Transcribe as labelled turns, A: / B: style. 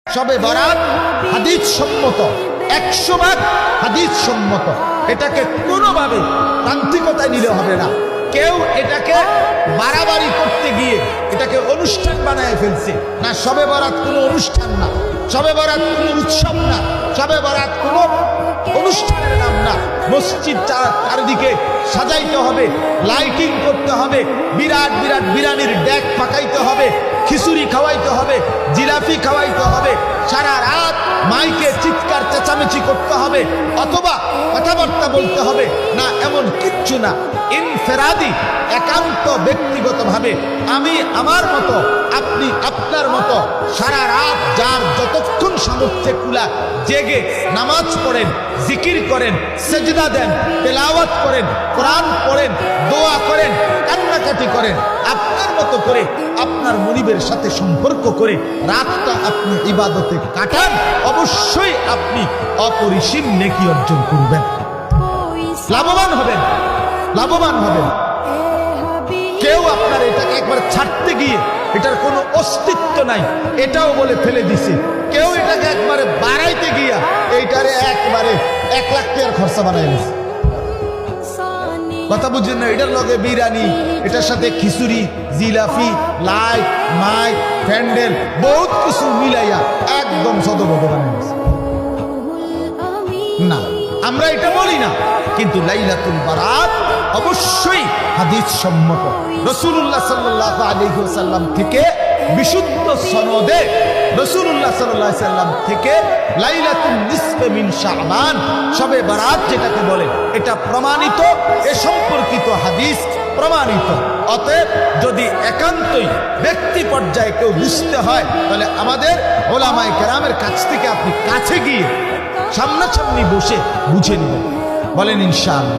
A: শবে বরাত হাদিস সম্মত, 100 ভাগ হাদিস সম্মত। এটাকে কোনোভাবে তান্ত্রিকতায় নিলে হবে না। কেউ এটাকে বাড়াবাড়ি করতে গিয়ে এটাকে অনুষ্ঠান বানায় ফেলছে না। শবে বরাত কোনো অনুষ্ঠান না, শবে বরাত কোনো উৎসব না, শবে বরাত কোনো অনুষ্ঠানের নাম না। মসজিদ চারিদিকে সাজাইতে হবে, লাইটিং করতে হবে, বিরাট বিরাট বিরানির ডেক পাকাইতে হবে, খিচুড়ি খাওয়াইতে হবে, জিলাপি খাওয়াইতে হবে, সারা রাত মাইকে চিৎকার চেঁচামেচি করতে হবে, অথবা কথাবার্তা বলতে হবে না, এমন কিচ্ছু না। ইনফেরাদি, একান্ত ব্যক্তিগতভাবে আমি আমার মতো, আপনি আপনার মতো সারা রাত যার যতক্ষণ সামর্থ্যে কুলা জেগে নামাজ পড়েন, জিকির করেন, সেজদা দেন, তেলাওয়াত করেন, কোরআন পড়েন, দোয়া করেন, কান্নাকাটি করেন, আপনার মতো করে আপনার মনিবের সাথে সম্পর্ক করে রাতটা আপনি ইবাদতে কাটান, অবশ্যই আপনি অপরিসীম নেকি অর্জন করবেন, লাভবান হবেন, লাভবান হবেন। কেউ আপনার এটাকে একবার ছাড়তে গিয়ে এটার কোনো অস্তিত্ব নাই এটাও বলে ফেলে দিছে। কেউ এটাকে একবারে বাড়াইতে গিয়া এইটারে একবারে 1 লাখ টাকার খরচা বানাই দিছে। কথা বুঝছেন না? এটার লগে বিরিয়ানি, এটার সাথে খিচুড়ি, জিলাপি, লাইট, মাইক, প্যান্ডেল, বহুত কিছু মিলাইয়া একদম সদবদ বানাই দিছে। না, আমরা এটা বলি না, কিন্তু লাইলাতুল বারাত অবশ্যই হাদিস সম্মত। রাসূলুল্লাহ সাল্লাল্লাহু আলাইহি ওয়াসাল্লাম থেকে বিশুদ্ধ সনদে রাসূলুল্লাহ সাল্লাল্লাহু আলাইহি ওয়াসাল্লাম থেকে লাইলাতুন নিসফে মিন শাবান, শবে বরাত যেটাকে বলে, এটা প্রমাণিত, এ সম্পর্কিত হাদিস প্রমাণিত। অতএব যদি একান্তই ব্যক্তি পর্যায়ে কেউ বুঝতে হয়, তাহলে আমাদের ওলামায়ে কেরামের কাছ থেকে আপনি কাছে গিয়ে সামনাসামনি বসে বুঝে নেবেন। বলেন ইনশাআল্লাহ।